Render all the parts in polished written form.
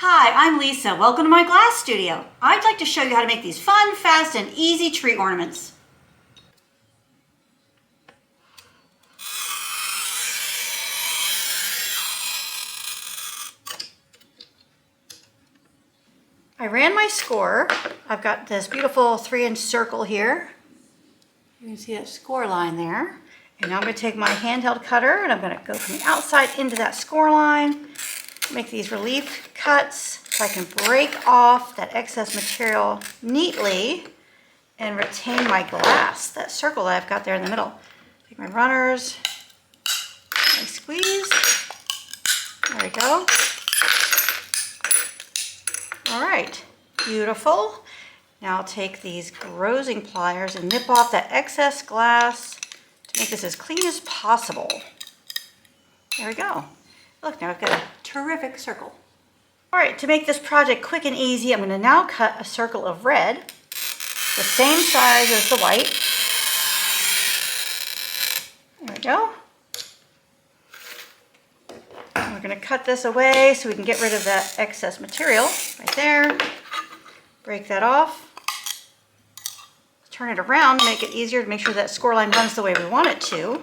Hi, I'm Lisa. Welcome to my glass studio. I'd like to show you how to make these fun, fast, and easy tree ornaments. I ran my score. I've got this beautiful 3-inch circle here. You can see that score line there. And now I'm going to take my handheld cutter and I'm going to go from the outside into that score line. Make these relief cuts so I can break off that excess material neatly and retain my glass, that circle that I've got there in the middle. Take my runners, I squeeze, there we go. All right, beautiful. Now I'll take these grosing pliers and nip off that excess glass to make this as clean as possible. There we go. Look, now I've got a terrific circle. All right, to make this project quick and easy, I'm going to now cut a circle of red, the same size as the white. There we go. And we're going to cut this away so we can get rid of that excess material right there. Break that off. Turn it around, make it easier to make sure that score line runs the way we want it to.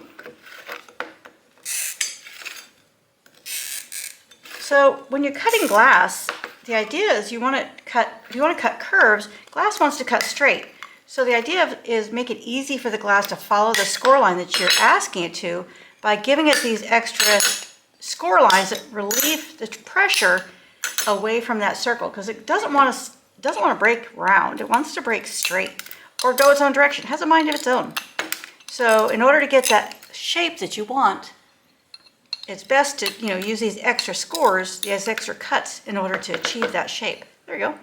So when you're cutting glass, the idea is if you want to cut curves, glass wants to cut straight. So the idea is make it easy for the glass to follow the score line that you're asking it to by giving it these extra score lines that relieve the pressure away from that circle, because it doesn't want to break round. It wants to break straight or go its own direction. It has a mind of its own. So in order to get that shape that you want, it's best to use these extra scores, these extra cuts, in order to achieve that shape. There you go.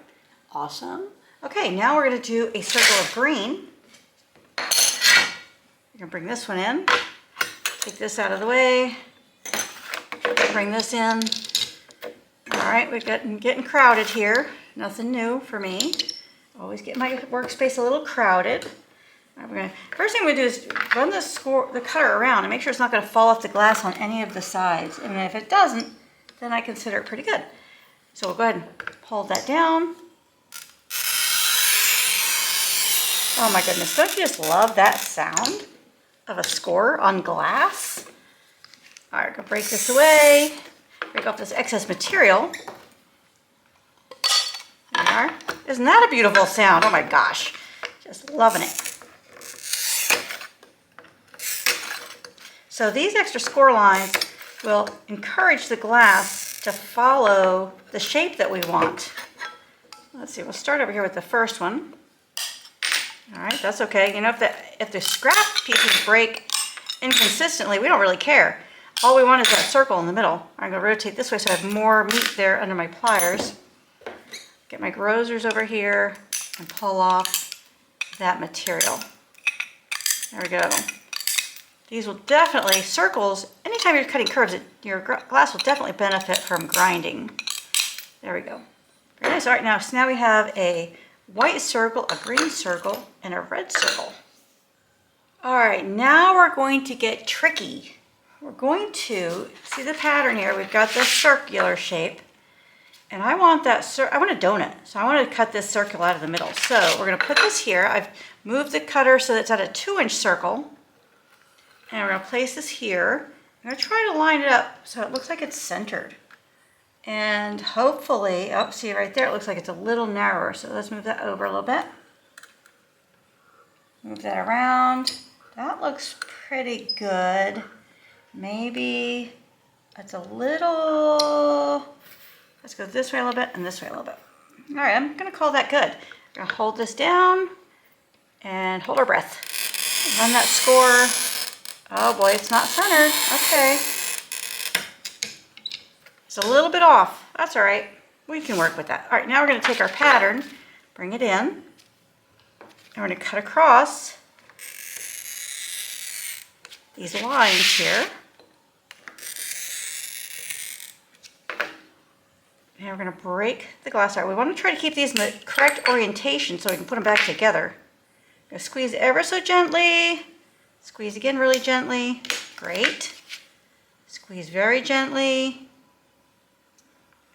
Awesome. Okay, now we're going to do a circle of green. We're going to bring this one in. Take this out of the way. Bring this in. All right, we're getting crowded here. Nothing new for me. Always get my workspace a little crowded. All right, first thing we do is run the cutter around and make sure it's not going to fall off the glass on any of the sides. And if it doesn't, then I consider it pretty good. So we'll go ahead and hold that down. Oh my goodness, don't you just love that sound of a score on glass? All right, we're gonna break this away, break off this excess material. There we are. Isn't that a beautiful sound? Oh my gosh, just loving it. So these extra score lines will encourage the glass to follow the shape that we want. Let's see, we'll start over here with the first one. All right, that's okay. If the scrap pieces break inconsistently, we don't really care. All we want is that circle in the middle. I'm going to rotate this way so I have more meat there under my pliers. Get my grosers over here and pull off that material. There we go. These will definitely, circles, anytime you're cutting curves, your glass will definitely benefit from grinding. There we go. Very nice. All right, now we have a white circle, a green circle, and a red circle. All right, now we're going to get tricky. We're going to, see the pattern here, we've got this circular shape, and I want a donut, so I want to cut this circle out of the middle. So we're going to put this here. I've moved the cutter so that it's at a 2-inch circle. And we're going to place this here. I'm going to try to line it up so it looks like it's centered. And hopefully, oh, see right there, it looks like it's a little narrower. So let's move that over a little bit. Move that around. That looks pretty good. Maybe it's a little, let's go this way a little bit and this way a little bit. All right, I'm going to call that good. I'm going to hold this down and hold our breath. Run that score. Oh boy, it's not centered. Okay. It's a little bit off. That's all right. We can work with that. All right, now we're going to take our pattern, bring it in, and we're going to cut across these lines here. And we're going to break the glass out. We want to try to keep these in the correct orientation so we can put them back together. I'm going to squeeze ever so gently. Squeeze again really gently. Great. Squeeze very gently.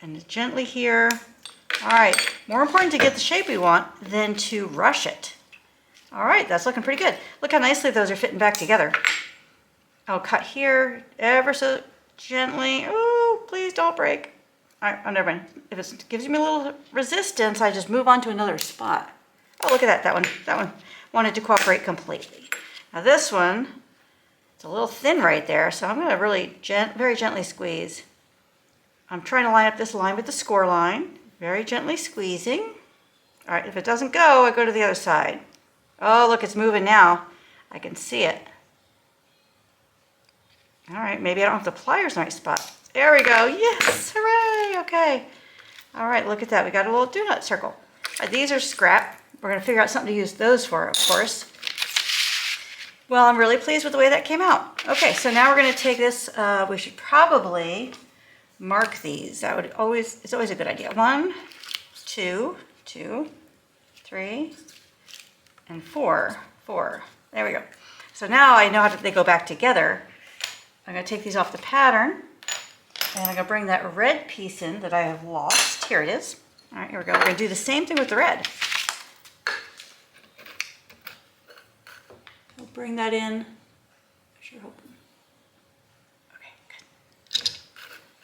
and gently here. All right, more important to get the shape we want than to rush it. All right, that's looking pretty good. Look how nicely those are fitting back together. I'll cut here ever so gently. Oh, please don't break. All right, oh, never mind. If it gives me a little resistance, I just move on to another spot. Oh, look at that, that one wanted to cooperate completely. Now this one, it's a little thin right there, so I'm gonna really very gently squeeze. I'm trying to line up this line with the score line, very gently squeezing. All right, if it doesn't go, I go to the other side. Oh, look, it's moving now. I can see it. All right, maybe I don't have the pliers in the right spot. There we go, yes, hooray, okay. All right, look at that, we got a little donut circle. These are scrap. We're gonna figure out something to use those for, of course. Well, I'm really pleased with the way that came out. Okay, so now we're gonna take this, we should probably mark these. It's always a good idea. 1, 2, 3, and 4. There we go. So now I know how they go back together. I'm gonna take these off the pattern, and I'm gonna bring that red piece in that I have lost. Here it is. All right, here we go. We're gonna do the same thing with the red. We'll bring that in. Sure hope. Okay, good.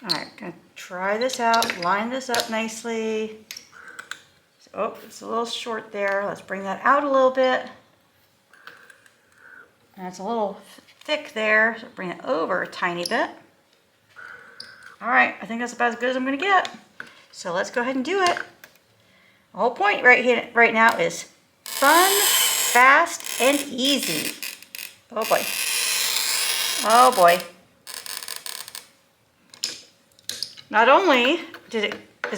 All right, gonna try this out, line this up nicely. So, oh, it's a little short there. Let's bring that out a little bit. And it's a little thick there, so bring it over a tiny bit. All right, I think that's about as good as I'm gonna get. So let's go ahead and do it. The whole point right now is fun, fast, and easy. Oh boy. Oh boy. Not only is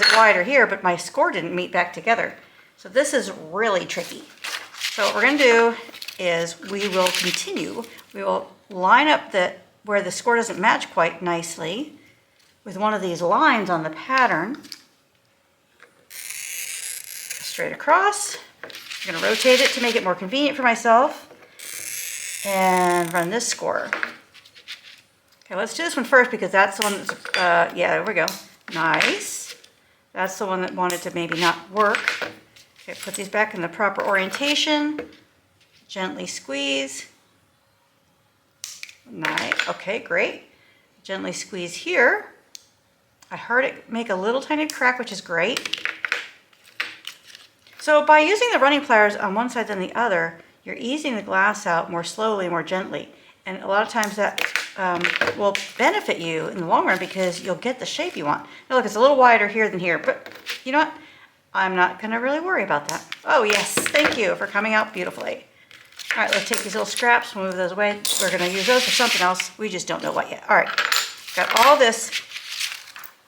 it wider here, but my score didn't meet back together. So this is really tricky. So what we're gonna do is we will continue. We will line up where the score doesn't match quite nicely with one of these lines on the pattern. Straight across. I'm gonna rotate it to make it more convenient for myself and run this score. Okay, let's do this one first because that's the one that's, yeah, there we go. Nice. That's the one that wanted to maybe not work. Okay, put these back in the proper orientation. Gently squeeze. Nice, okay, great. Gently squeeze here. I heard it make a little tiny crack, which is great. So by using the running pliers on one side than the other, you're easing the glass out more slowly, more gently. And a lot of times that will benefit you in the long run because you'll get the shape you want. Now look, it's a little wider here than here, but you know what? I'm not gonna really worry about that. Oh yes, thank you for coming out beautifully. All right, let's take these little scraps, move those away. We're gonna use those for something else. We just don't know what yet. All right, got all this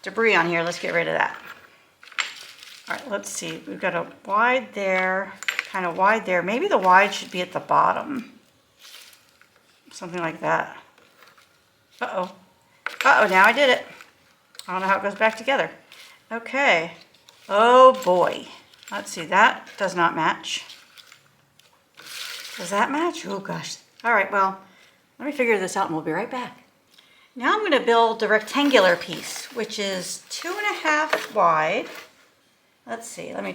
debris on here. Let's get rid of that. All right, let's see. We've got a wide there, kind of wide there. Maybe the wide should be at the bottom. Something like that. Uh-oh. Uh-oh, now I did it. I don't know how it goes back together. Okay. Oh boy. Let's see, that does not match. Does that match? Oh gosh. All right, well, let me figure this out and we'll be right back. Now I'm gonna build the rectangular piece, which is 2.5 wide. Let's see, let me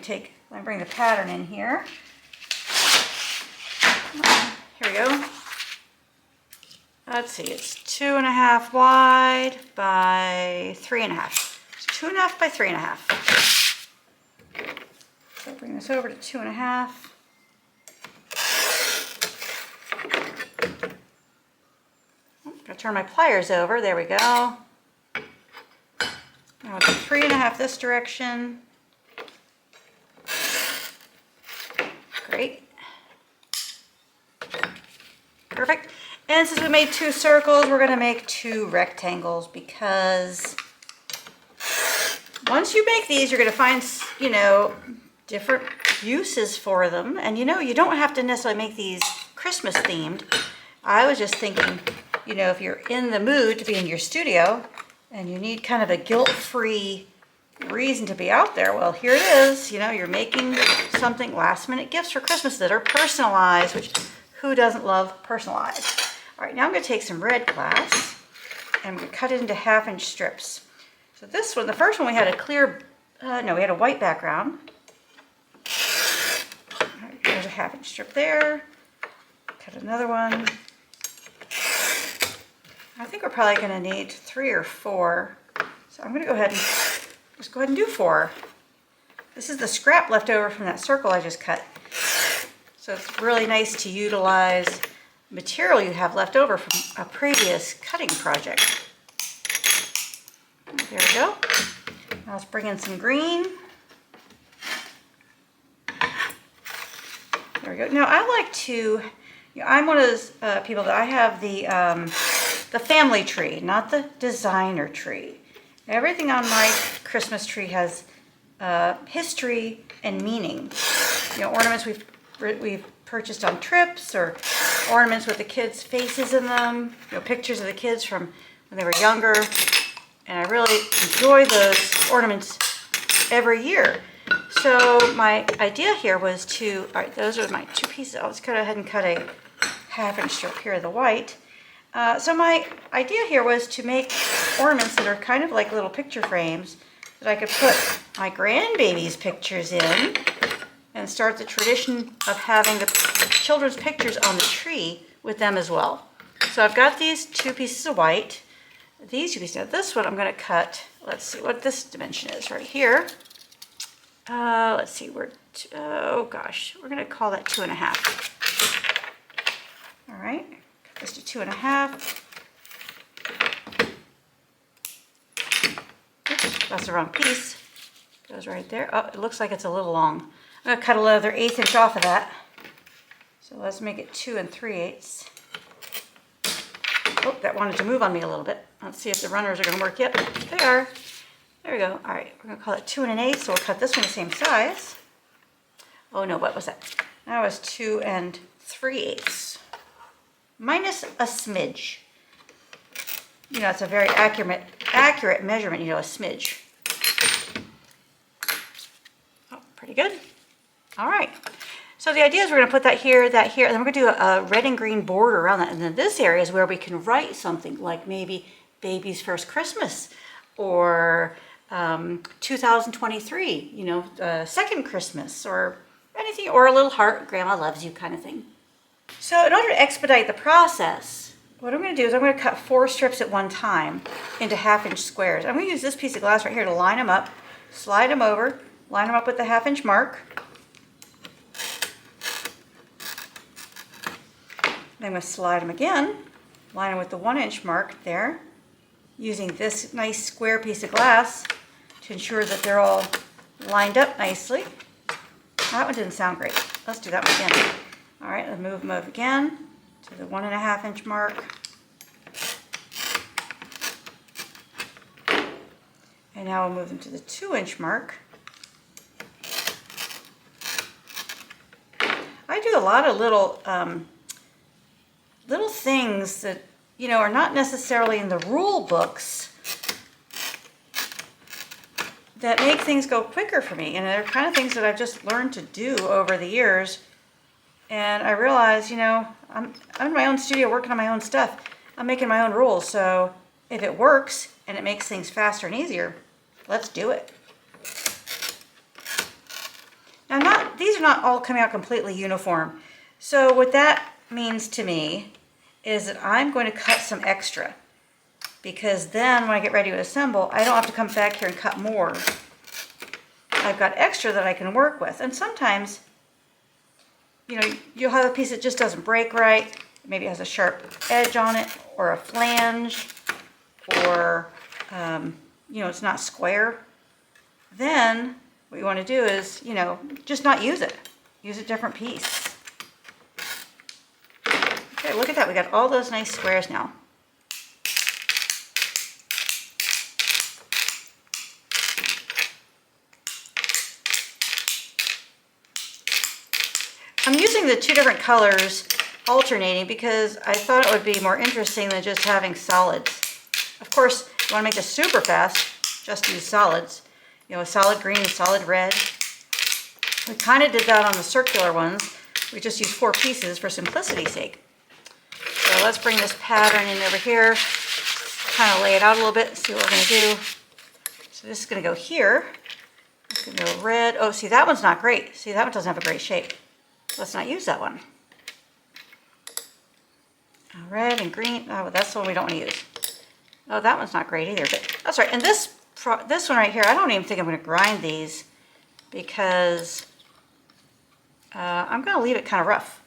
bring the pattern in here. Here we go. Let's see, it's 2.5 wide by 3.5. So 2.5 by 3.5. So bring this over to 2.5. Gonna turn my pliers over. There we go. Now I'll do 3.5 this direction. Great. Perfect. And since we made 2 circles, we're gonna make 2 rectangles because once you make these, you're gonna find, you know, different uses for them. And you know, you don't have to necessarily make these Christmas themed. I was just thinking, you know, if you're in the mood to be in your studio and you need kind of a guilt-free reason to be out there, well, here it is. You know, you're making something last-minute gifts for Christmas that are personalized, which who doesn't love personalized? All right, now I'm going to take some red glass and I'm going to cut it into 1/2-inch strips. So this one, the first one we had a clear, no, we had a white background. Right, there's a 1/2 inch strip there. Cut another one. I think we're probably going to need 3 or 4. So I'm going to go ahead and just go ahead and do 4. This is the scrap left over from that circle I just cut. So it's really nice to utilize material you have left over from a previous cutting project. There we go. Now let's bring in some green. There we go. Now I like to, I'm one of those people that I have the family tree, not the designer tree. Everything on my Christmas tree has history and meaning. Ornaments we've purchased on trips, or ornaments with the kids' faces in them. Pictures of the kids from when they were younger. And I really enjoy those ornaments every year. So my idea here was to, all right, those are my 2 pieces. I'll just go ahead and cut a 1/2 inch strip here of the white. So my idea here was to make ornaments that are kind of like little picture frames that I could put my grandbabies' pictures in and start the tradition of having the children's pictures on the tree with them as well. So I've got these 2 pieces of white. These 2 pieces. Now this one I'm going to cut. Let's see what this dimension is right here. Let's see. Oh gosh, we're going to call that 2.5. All right. Cut this to 2.5. Oops, that's the wrong piece. Goes right there. Oh, it looks like it's a little long. I'm going to cut another 1/8 inch off of that. So let's make it 2 3/8. Oh, that wanted to move on me a little bit. Let's see if the runners are going to work yet. They are. There we go. All right, we're going to call it 2 1/8, so we'll cut this one the same size. Oh no, what was that? That was 2 3/8. Minus a smidge. It's a very accurate measurement, a smidge. Oh, pretty good. All right. So the idea is we're going to put that here, and then we're going to do a red and green border around that. And then this area is where we can write something like maybe Baby's First Christmas, or 2023, second Christmas, or anything, or a little heart, Grandma loves you kind of thing. So in order to expedite the process, what I'm going to do is I'm going to cut 4 strips at one time into 1/2 inch squares. I'm going to use this piece of glass right here to line them up, slide them over, line them up with the 1/2 inch mark. Then I'm going to slide them again, line them with the 1 inch mark there, using this nice square piece of glass to ensure that they're all lined up nicely. That one didn't sound great. Let's do that one again. All right, let's move them up again to the 1.5 inch mark. And now we'll move them to the 2 inch mark. I do a lot of little things that, are not necessarily in the rule books that make things go quicker for me. And they're kind of things that I've just learned to do over the years. And I realize, I'm in my own studio working on my own stuff. I'm making my own rules. So if it works and it makes things faster and easier, let's do it. Now, these are not all coming out completely uniform. So what that means to me is that I'm going to cut some extra, because then when I get ready to assemble, I don't have to come back here and cut more. I've got extra that I can work with. And sometimes, you'll have a piece that just doesn't break right. Maybe it has a sharp edge on it, or a flange, or, it's not square. Then what you want to do is, just not use it. Use a different piece. Okay, look at that. We got all those nice squares now. I'm using the 2 different colors alternating because I thought it would be more interesting than just having solids. Of course, if you want to make this super fast, just use solids. A solid green, a solid red. We kind of did that on the circular ones. We just used 4 pieces for simplicity's sake. So let's bring this pattern in over here, kind of lay it out a little bit, see what we're going to do. So this is going to go here. It's going to go red. Oh, see, that one's not great. See, that one doesn't have a great shape. Let's not use that one. Red and green. Oh, that's the one we don't want to use. Oh, that one's not great either. But that's right. And this one right here, I don't even think I'm going to grind these because I'm going to leave it kind of rough.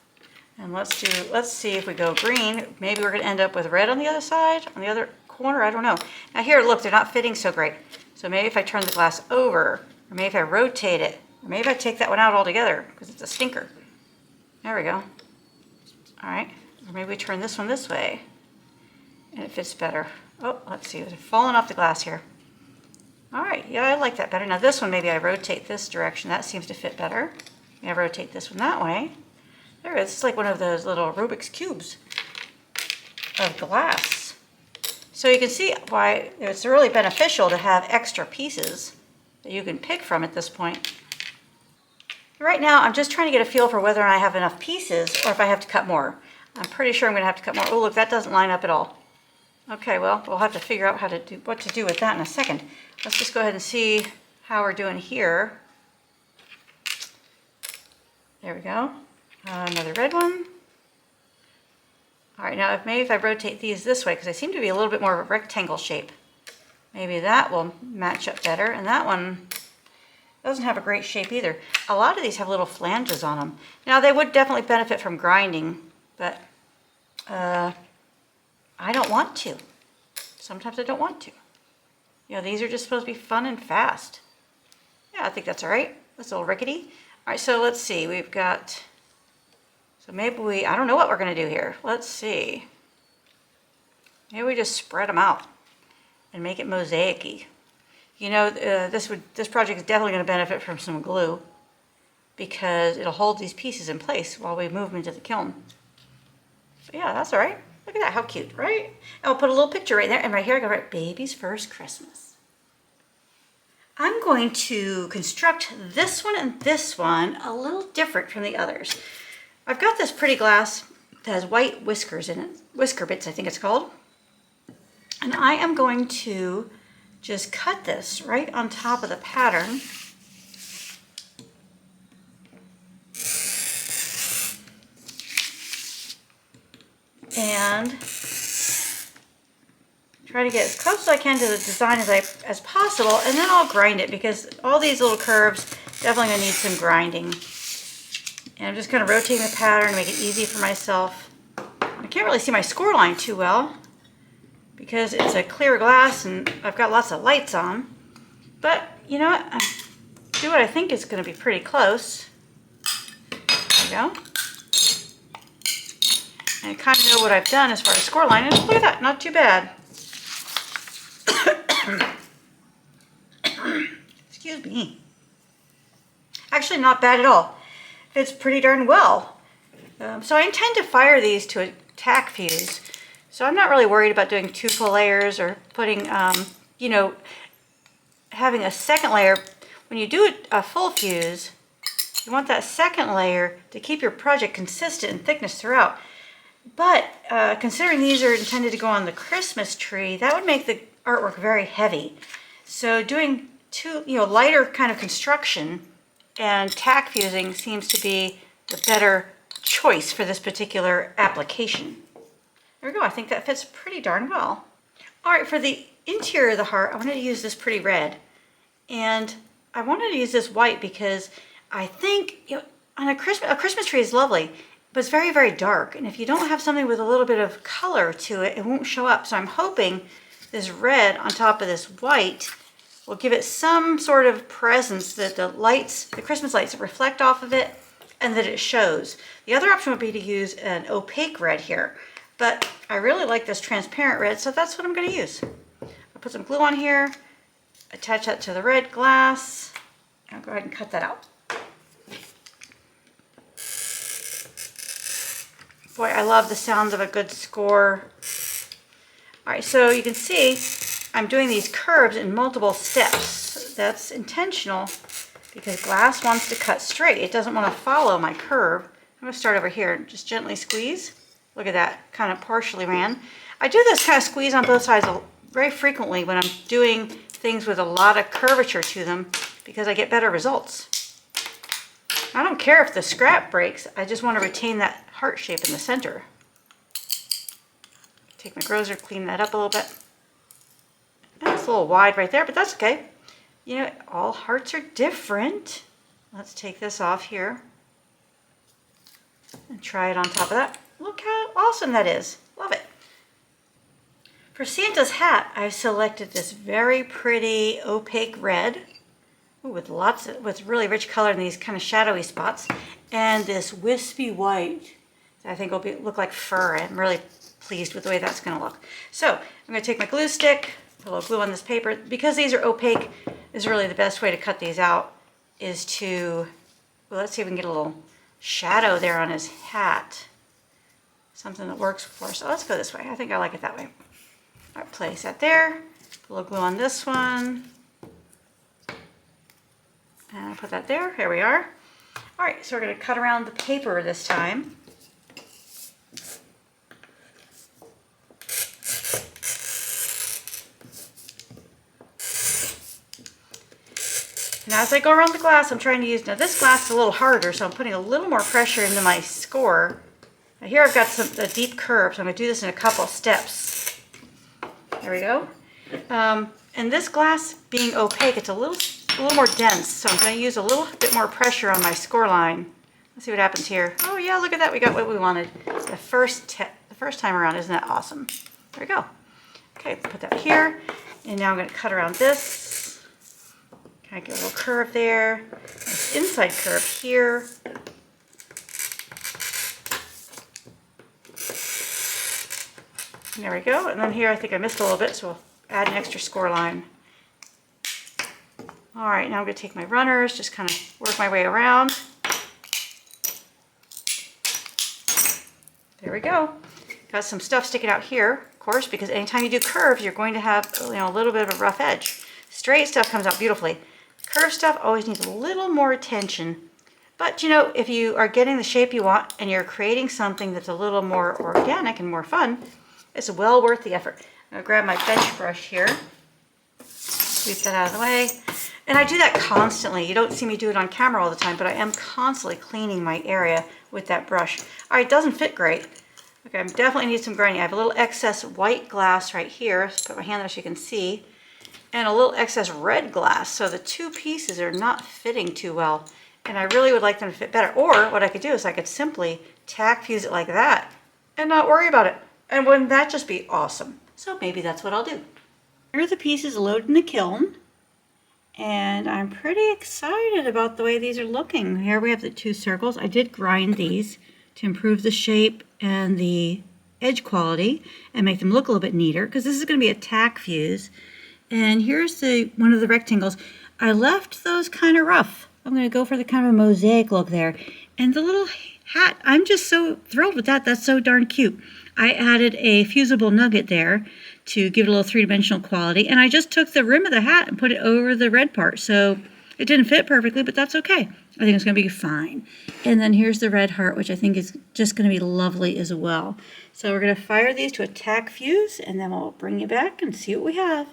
And let's see if we go green. Maybe we're going to end up with red on the other side, on the other corner. I don't know. Now here, look, they're not fitting so great. So maybe if I turn the glass over, or maybe if I rotate it, or maybe I take that one out altogether because it's a stinker. There we go. All right. Or maybe we turn this one this way and it fits better. Oh, let's see. It's falling off the glass here. All right. Yeah, I like that better. Now this one, maybe I rotate this direction. That seems to fit better. Maybe I rotate this one that way. There it is. It's like one of those little Rubik's Cubes of glass. So you can see why it's really beneficial to have extra pieces that you can pick from at this point. Right now, I'm just trying to get a feel for whether I have enough pieces or if I have to cut more. I'm pretty sure I'm going to have to cut more. Oh, look, that doesn't line up at all. Okay, well, we'll have to figure out what to do with that in a second. Let's just go ahead and see how we're doing here. There we go. Another red one. All right, now maybe if I rotate these this way, because they seem to be a little bit more of a rectangle shape, maybe that will match up better. And that one doesn't have a great shape either. A lot of these have little flanges on them. Now, they would definitely benefit from grinding, but I don't want to. Sometimes I don't want to. You know, these are just supposed to be fun and fast. Yeah, I think that's all right. That's a little rickety. All right, so let's see. We've got... So maybe I don't know what we're going to do here. Let's see. Maybe we just spread them out and make it mosaic-y. You know, this project is definitely going to benefit from some glue because it'll hold these pieces in place while we move them into the kiln. So yeah, that's all right. Look at that, how cute, right? And I'll put a little picture right there, and right here I go write Baby's First Christmas. I'm going to construct this one and this one a little different from the others. I've got this pretty glass that has white whiskers in it, whisker bits I think it's called. And I am going to just cut this right on top of the pattern. And try to get as close as I can to the design as possible, and then I'll grind it because all these little curves definitely gonna need some grinding. And I'm just kind of rotating the pattern to make it easy for myself. I can't really see my score line too well because it's a clear glass and I've got lots of lights on. But you know what? I do what I think is going to be pretty close. There we go. And I kind of know what I've done as far as score line. And look at that, not too bad. Excuse me. Actually, not bad at all. Fits pretty darn well. So I intend to fire these to a tack fuse. So I'm not really worried about doing 2 full layers or putting, you know, having a second layer. When you do a full fuse, you want that second layer to keep your project consistent in thickness throughout. But considering these are intended to go on the Christmas tree, that would make the artwork very heavy. So doing lighter kind of construction and tack fusing seems to be the better choice for this particular application. There we go. I think that fits pretty darn well. All right, for the interior of the heart, I wanted to use this pretty red. And I wanted to use this white because I think, you know, on a Christmas tree is lovely, but it's very, very dark. And if you don't have something with a little bit of color to it, it won't show up. So I'm hoping this red on top of this white will give it some sort of presence that the lights, the Christmas lights, reflect off of it and that it shows. The other option would be to use an opaque red here, but I really like this transparent red, so that's what I'm going to use. I'll put some glue on here, attach that to the red glass, and I'll go ahead and cut that out. Boy, I love the sounds of a good score. All right, so you can see I'm doing these curves in multiple steps. That's intentional because glass wants to cut straight. It doesn't want to follow my curve. I'm going to start over here and just gently squeeze. Look at that, kind of partially ran. I do this kind of squeeze on both sides very frequently when I'm doing things with a lot of curvature to them because I get better results. I don't care if the scrap breaks, I just want to retain that heart shape in the center. Take my grozer, clean that up a little bit. That's a little wide right there, but that's okay. You know, all hearts are different. Let's take this off here and try it on top of that. Look how awesome that is. Love it. For Santa's hat, I've selected this very pretty opaque red with really rich color in these kind of shadowy spots, and this wispy white that I think will look like fur. I'm really pleased with the way that's going to look. So I'm going to take my glue stick, put a little glue on this paper. Because these are opaque, is really the best way to cut these out is to, well, let's see if we can get a little shadow there on his hat. Something that works for us. So let's go this way. I think I like it that way. All right, place that there. Put a little glue on this one. And I'll put that there. Here we are. All right, so we're going to cut around the paper this time. Now as I go around the glass, I'm trying to use, now this glass is a little harder, so I'm putting a little more pressure into my score. Now here I've got a deep curve, so I'm going to do this in a couple of steps. There we go. And this glass being opaque, it's a little more dense, so I'm going to use a little bit more pressure on my score line. Let's see what happens here. Oh yeah, look at that, we got what we wanted the first time around. Isn't that awesome? There we go. Okay, put that here, and now I'm going to cut around this. Kind of get a little curve there, nice inside curve here. There we go, and then here I think I missed a little bit, so we'll add an extra score line. All right, now I'm going to take my runners, just kind of work my way around. There we go. Got some stuff sticking out here, of course, because anytime you do curves, you're going to have a little bit of a rough edge. Straight stuff comes out beautifully. Curved stuff always needs a little more attention. But if you are getting the shape you want and you're creating something that's a little more organic and more fun, it's well worth the effort. I'm going to grab my bench brush here, sweep that out of the way. And I do that constantly. You don't see me do it on camera all the time, but I am constantly cleaning my area with that brush. All right, it doesn't fit great. Okay, I definitely need some grinding. I have a little excess white glass right here. Just put my hand there so you can see. And a little excess red glass, so the two pieces are not fitting too well. And I really would like them to fit better. Or what I could do is I could simply tack fuse it like that and not worry about it. And wouldn't that just be awesome? So maybe that's what I'll do. Here are the pieces loaded in the kiln. And I'm pretty excited about the way these are looking. Here we have the two circles. I did grind these to improve the shape and the edge quality and make them look a little bit neater, because this is going to be a tack fuse. And here's one of the rectangles. I left those kind of rough. I'm going to go for the kind of a mosaic look there. And the little hat, I'm just so thrilled with that. That's so darn cute. I added a fusible nugget there to give it a little three-dimensional quality. And I just took the rim of the hat and put it over the red part. So it didn't fit perfectly, but that's okay. I think it's going to be fine. And then here's the red heart, which I think is just going to be lovely as well. So we're going to fire these to a tack fuse, and then we'll bring you back and see what we have.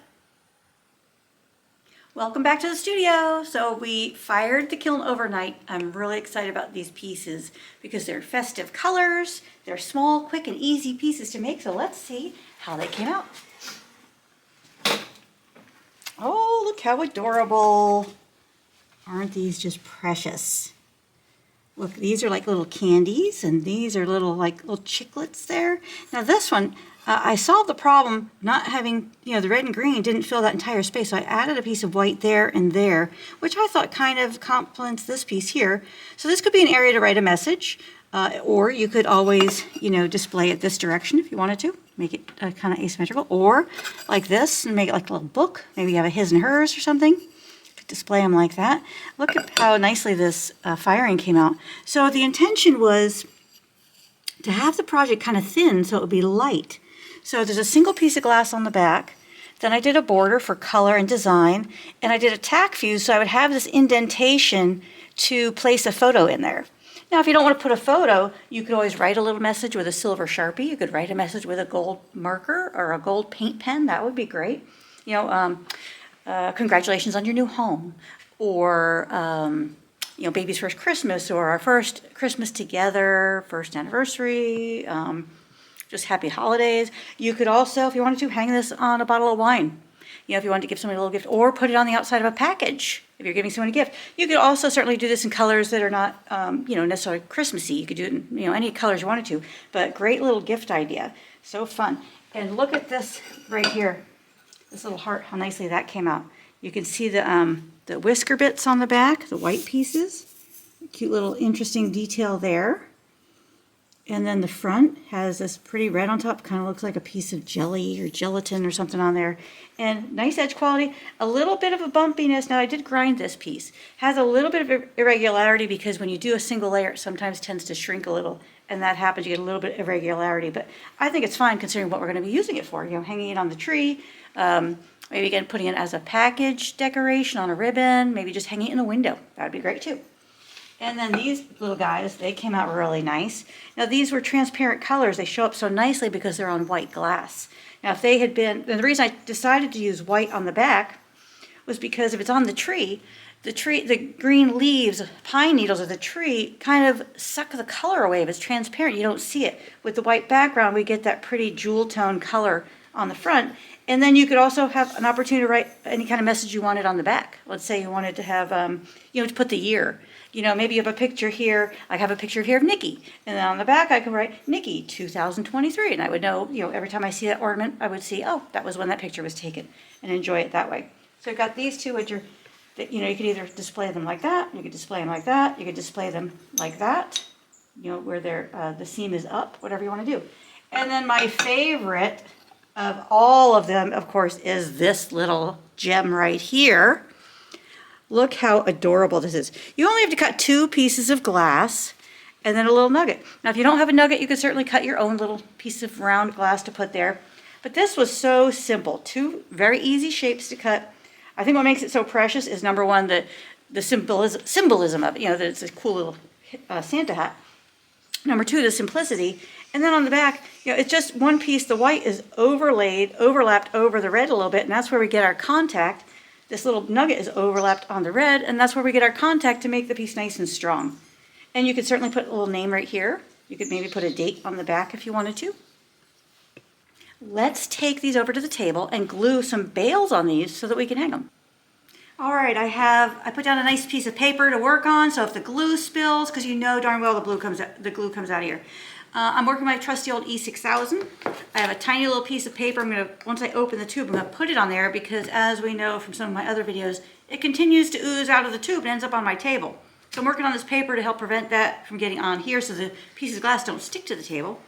Welcome back to the studio. So we fired the kiln overnight. I'm really excited about these pieces because they're festive colors. They're small, quick, and easy pieces to make. So let's see how they came out. Oh, look how adorable. Aren't these just precious? Look, these are like little candies, and these are little chiclets there. Now this one, I solved the problem not having, the red and green didn't fill that entire space. So I added a piece of white there and there, which I thought kind of complements this piece here. So this could be an area to write a message, or you could always, display it this direction if you wanted to. Make it kind of asymmetrical, or like this and make it like a little book. Maybe you have a his and hers or something. Display them like that. Look at how nicely this firing came out. So the intention was to have the project kind of thin so it would be light. So there's a single piece of glass on the back. Then I did a border for color and design, and I did a tack fuse so I would have this indentation to place a photo in there. Now if you don't want to put a photo, you could always write a little message with a silver Sharpie. You could write a message with a gold marker or a gold paint pen. That would be great. congratulations on your new home, or baby's first Christmas, or our first Christmas together, first anniversary, just happy holidays. You could also, if you wanted to, hang this on a bottle of wine. If you wanted to give somebody a little gift, or put it on the outside of a package if you're giving someone a gift. You could also certainly do this in colors that are not, necessarily Christmassy. You could do it in, any colors you wanted to, but great little gift idea. So fun. And look at this right here, this little heart, how nicely that came out. You can see the whisker bits on the back, the white pieces. Cute little interesting detail there. And then the front has this pretty red on top, kind of looks like a piece of jelly or gelatin or something on there. And nice edge quality, a little bit of a bumpiness. Now I did grind this piece. Has a little bit of irregularity because when you do a single layer, it sometimes tends to shrink a little. And that happens, you get a little bit of irregularity. But I think it's fine considering what we're going to be using it for. Hanging it on the tree, maybe again putting it as a package decoration on a ribbon, maybe just hanging it in the window. That would be great too. And then these little guys, they came out really nice. Now these were transparent colors. They show up so nicely because they're on white glass. Now if they had been, and the reason I decided to use white on the back was because if it's on the green leaves, pine needles of the tree kind of suck the color away. If it's transparent, you don't see it. With the white background, we get that pretty jewel tone color on the front. And then you could also have an opportunity to write any kind of message you wanted on the back. Let's say you wanted to have, to put the year. Maybe you have a picture here. I have a picture here of Nikki. And then on the back, I can write Nikki 2023. And I would know, every time I see that ornament, I would see, oh, that was when that picture was taken, and enjoy it that way. So I've got these two, which are, you could either display them like that, you could display them like that, you could display them like that, where the seam is up, whatever you want to do. And then my favorite of all of them, of course, is this little gem right here. Look how adorable this is. You only have to cut 2 pieces of glass and then a little nugget. Now, if you don't have a nugget, you could certainly cut your own little piece of round glass to put there. But this was so simple. 2 very easy shapes to cut. I think what makes it so precious is, number one, the symbolism of it, that it's a cool little Santa hat. Number 2, the simplicity. And then on the back, it's just one piece. The white is overlapped over the red a little bit, and that's where we get our contact. This little nugget is overlapped on the red, and that's where we get our contact to make the piece nice and strong. And you could certainly put a little name right here. You could maybe put a date on the back if you wanted to. Let's take these over to the table and glue some bails on these so that we can hang them. All right, I put down a nice piece of paper to work on, so if the glue spills, because darn well the glue comes out of here. I'm working my trusty old E6000. I have a tiny little piece of paper. Once I open the tube, I'm gonna put it on there because, as we know from some of my other videos, it continues to ooze out of the tube and ends up on my table. So I'm working on this paper to help prevent that from getting on here so the pieces of glass don't stick to the table.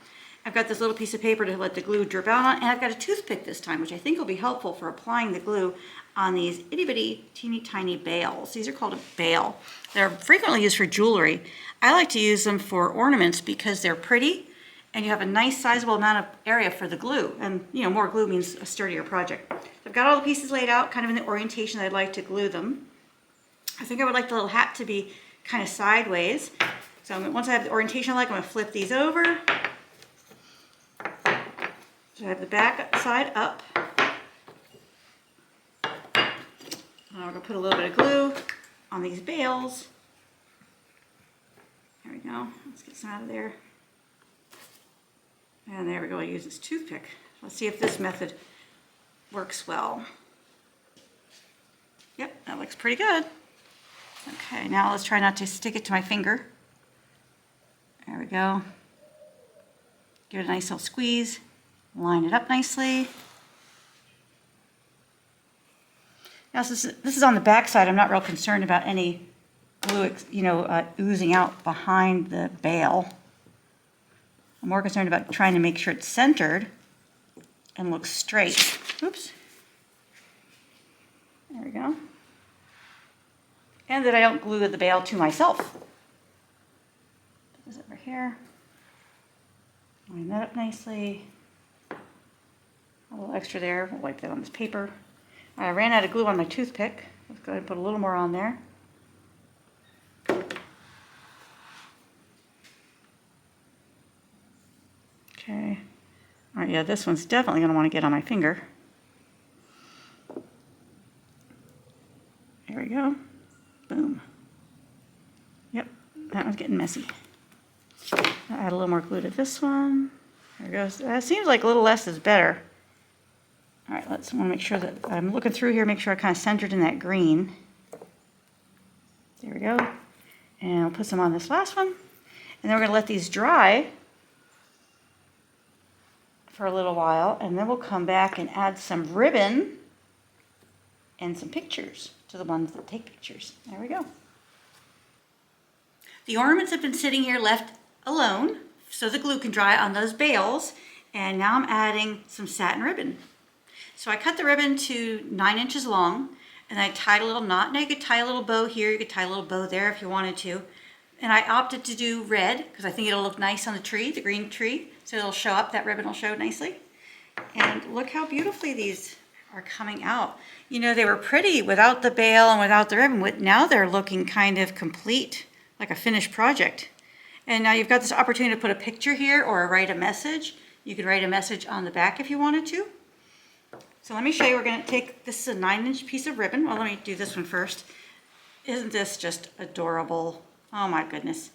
I've got this little piece of paper to let the glue drip out on, and I've got a toothpick this time, which I think will be helpful for applying the glue on these itty bitty teeny tiny bails. These are called a bail. They're frequently used for jewelry. I like to use them for ornaments because they're pretty and you have a nice sizable amount of area for the glue. And more glue means a sturdier project. So I've got all the pieces laid out kind of in the orientation I'd like to glue them. I think I would like the little hat to be kind of sideways. So once I have the orientation I like, I'm going to flip these over. So I have the back side up. Now we're going to put a little bit of glue on these bails. There we go. Let's get some out of there. And there we go. I use this toothpick. Let's see if this method works well. Yep, that looks pretty good. Okay, now let's try not to stick it to my finger. There we go. Give it a nice little squeeze. Line it up nicely. Now this is on the back side. I'm not real concerned about any glue, oozing out behind the bail. I'm more concerned about trying to make sure it's centered and looks straight. Oops. There we go. And that I don't glue the bail to myself. Put this over here. Line that up nicely. A little extra there. We'll wipe that on this paper. I ran out of glue on my toothpick. Let's go ahead and put a little more on there. Okay. All right, yeah, this one's definitely going to want to get on my finger. There we go. Boom. Yep, that one's getting messy. I'll add a little more glue to this one. There it goes. It seems like a little less is better. All right, want to make sure that I'm looking through here, make sure I kind of centered in that green. There we go. And I'll put some on this last one. And then we're going to let these dry for a little while, and then we'll come back and add some ribbon and some pictures to the ones that take pictures. There we go. The ornaments have been sitting here left alone so the glue can dry on those bales, and now I'm adding some satin ribbon. So I cut the ribbon to 9 inches long, and I tied a little knot. Now you could tie a little bow here, you could tie a little bow there if you wanted to. And I opted to do red because I think it'll look nice on the tree, the green tree, so it'll show up, that ribbon will show nicely. And look how beautifully these are coming out. You know, they were pretty without the bale and without the ribbon. Now they're looking kind of complete, like a finished project. And now you've got this opportunity to put a picture here or write a message. You could write a message on the back if you wanted to. So let me show you, we're going to take, this is a 9-inch piece of ribbon. Well, let me do this one first. Isn't this just adorable? Oh my goodness.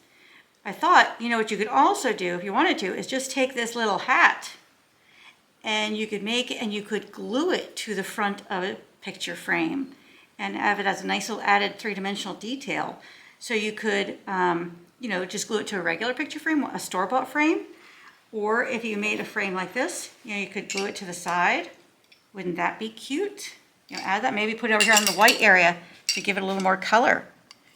I thought, you know what you could also do if you wanted to is just take this little hat and you could make it and you could glue it to the front of a picture frame and have it as a nice little added 3-dimensional detail. So you could, you know, just glue it to a regular picture frame, a store-bought frame, or if you made a frame like this, you know, you could glue it to the side. Wouldn't that be cute? You know, add that, maybe put it over here on the white area to give it a little more color.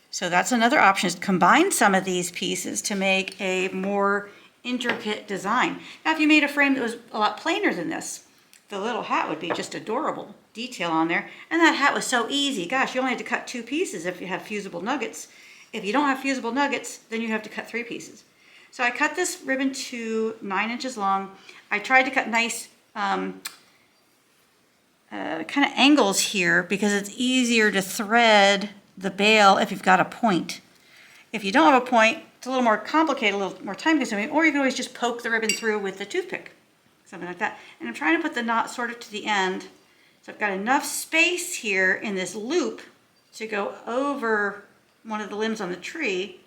So that's another option, is to combine some of these pieces to make a more intricate design. Now, if you made a frame that was a lot plainer than this, the little hat would be just adorable detail on there. And that hat was so easy. Gosh, you only had to cut 2 pieces if you have fusible nuggets. If you don't have fusible nuggets, then you have to cut 3 pieces. So I cut this ribbon to 9 inches long. I tried to cut nice kind of angles here because it's easier to thread the bale if you've got a point. If you don't have a point, it's a little more complicated, a little more time consuming, or you can always just poke the ribbon through with the toothpick, something like that. And I'm trying to put the knot sort of to the end. So I've got enough space here in this loop to go over one of the limbs on the tree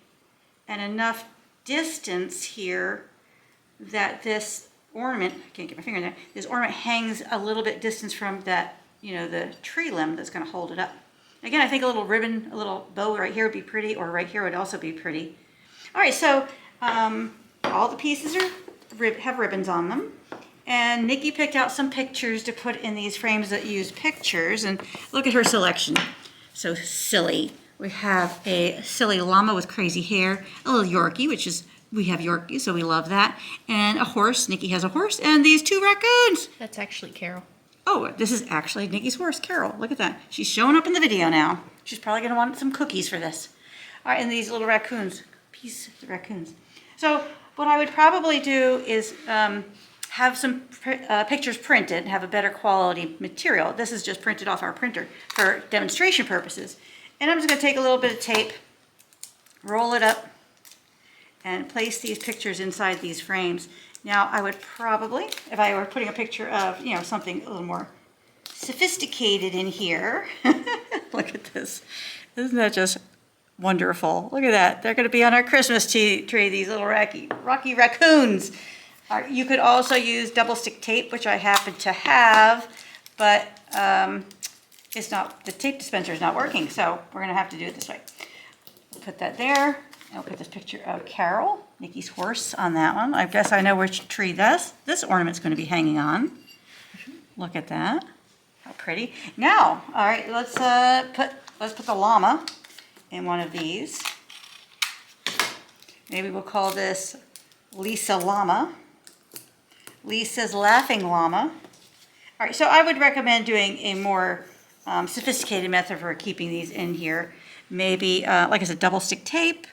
and enough distance here that this ornament, I can't get my finger in there, this ornament hangs a little bit distance from that, you know, the tree limb that's going to hold it up. Again, I think a little ribbon, a little bow right here would be pretty, or right here would also be pretty. All right, so all the pieces have ribbons on them. And Nikki picked out some pictures to put in these frames that use pictures. And look at her selection. So silly. We have a silly llama with crazy hair, a little Yorkie, which is, we have Yorkie, so we love that. And a horse. Nikki has a horse. And these 2 raccoons. That's actually Carol. Oh, this is actually Nikki's horse, Carol. Look at that. She's showing up in the video now. She's probably going to want some cookies for this. All right, and these little raccoons. Piece of the raccoons. So what I would probably do is have some pictures printed, have a better quality material. This is just printed off our printer for demonstration purposes. And I'm just going to take a little bit of tape, roll it up, and place these pictures inside these frames. Now, I would probably, if I were putting a picture of, you know, something a little more sophisticated in here. Look at this. Isn't that just wonderful? Look at that. They're going to be on our Christmas tree, these little rocky raccoons. You could also use double stick tape, which I happen to have, but it's not, the tape dispenser is not working, so we're going to have to do it this way. We'll put that there. I'll put this picture of Carol, Nikki's horse, on that one. I guess I know which tree this ornament's going to be hanging on. Look at that. How pretty. Now, all right, let's put the llama in one of these. Maybe we'll call this Lisa Llama. Lisa's Laughing Llama. All right, so I would recommend doing a more sophisticated method for keeping these in here. Maybe, like I said, double stick tape.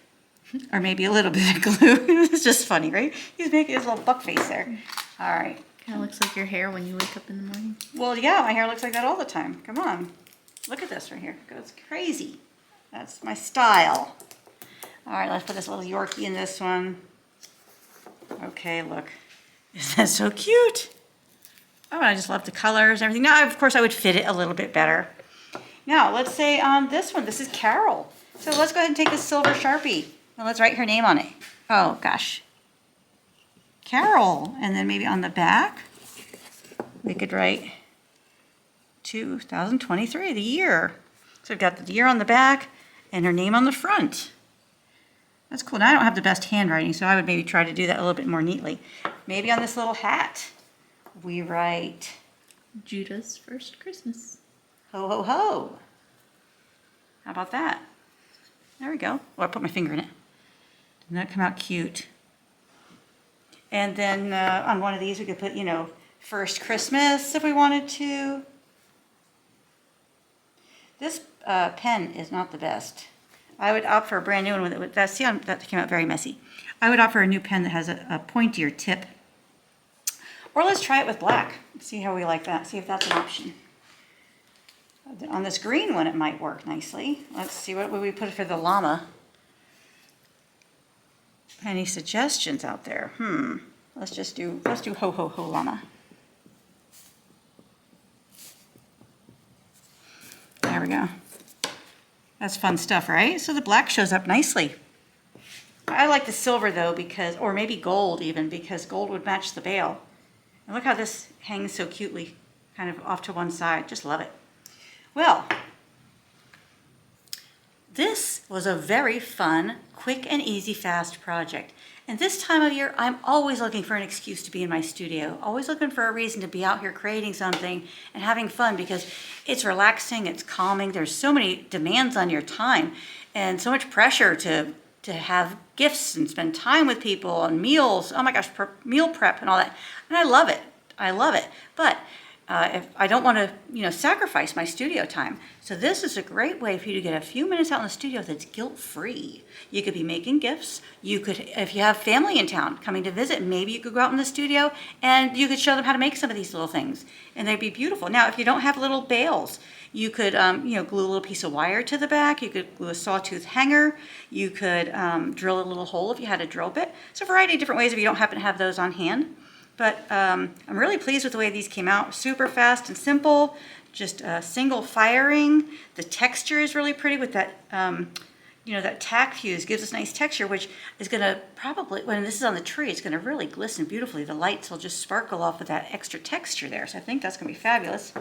Or maybe a little bit of glue. It's just funny, right? He's making his little buck face there. All right. Kind of looks like your hair when you wake up in the morning. Well, yeah, my hair looks like that all the time. Come on. Look at this right here. It goes crazy. That's my style. All right, let's put this little Yorkie in this one. Okay, look. Isn't that so cute? Oh, I just love the colors and everything. Now, of course, I would fit it a little bit better. Now, let's say on this one, this is Carol. So let's go ahead and take this silver Sharpie and let's write her name on it. Oh, gosh. Carol. And then maybe on the back, we could write 2023, the year. So we've got the year on the back and her name on the front. That's cool. Now I don't have the best handwriting, so I would maybe try to do that a little bit more neatly. Maybe on this little hat, we write Judah's first Christmas. ho, ho, ho. How about that? There we go. Oh, I put my finger in it. Didn't that come out cute? And then on one of these, we could put, first Christmas if we wanted to. This pen is not the best. I would opt for a brand new one with that. See, that came out very messy. I would opt for a new pen that has a pointier tip. Or let's try it with black. See how we like that. See if that's an option. On this green one, it might work nicely. Let's see, what would we put for the llama? Any suggestions out there? Let's do ho ho ho llama. There we go. That's fun stuff, right? So the black shows up nicely. I like the silver though, or maybe gold even, because gold would match the veil. And look how this hangs so cutely, kind of off to one side. Just love it. Well, this was a very fun, quick and easy, fast project. And this time of year, I'm always looking for an excuse to be in my studio, always looking for a reason to be out here creating something and having fun, because it's relaxing, it's calming. There's so many demands on your time and so much pressure to have gifts and spend time with people and meals. Oh my gosh, meal prep and all that. And I love it. I love it. But if I don't want to, sacrifice my studio time. So this is a great way for you to get a few minutes out in the studio that's guilt-free. You could be making gifts. You could, if you have family in town coming to visit, maybe you could go out in the studio and you could show them how to make some of these little things, and they'd be beautiful. Now, if you don't have little bales, you could, glue a little piece of wire to the back. You could glue a sawtooth hanger. You could drill a little hole if you had a drill bit. So a variety of different ways if you don't happen to have those on hand. But I'm really pleased with the way these came out. Super fast and simple, just single firing. The texture is really pretty with that, that tack fuse gives us nice texture, which is gonna probably, when this is on the tree, it's gonna really glisten beautifully. The lights will just sparkle off with that extra texture there. So I think that's gonna be fabulous.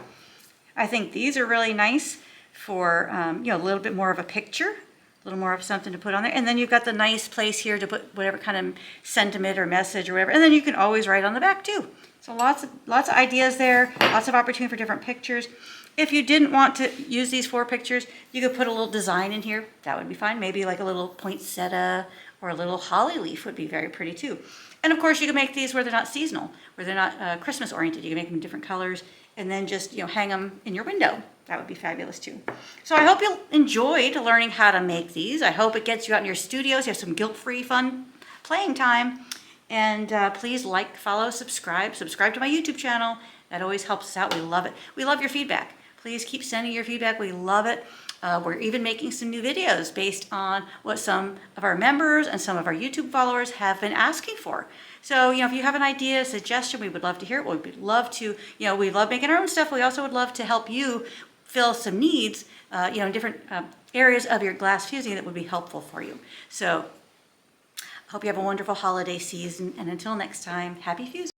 I think these are really nice for, a little bit more of a picture. A little more of something to put on there. And then you've got the nice place here to put whatever kind of sentiment or message or whatever. And then you can always write on the back too. So lots of ideas there, lots of opportunity for different pictures. If you didn't want to use these 4 pictures, you could put a little design in here. That would be fine. Maybe like a little poinsettia or a little holly leaf would be very pretty too. And of course you can make these where they're not seasonal, where they're not Christmas oriented. You can make them different colors and then just hang them in your window. That would be fabulous too. So I hope you enjoyed learning how to make these. I hope it gets you out in your studios. You have some guilt-free fun playing time. And please like, follow, subscribe to my YouTube channel. That always helps us out. We love it. We love your feedback. Please keep sending your feedback. We love it. We're even making some new videos based on what some of our members and some of our YouTube followers have been asking for. So, if you have an idea, a suggestion, we would love to hear it. We would love to, we love making our own stuff. We also would love to help you fill some needs, in different areas of your glass fusing that would be helpful for you. So, hope you have a wonderful holiday season. And until next time, happy fusing.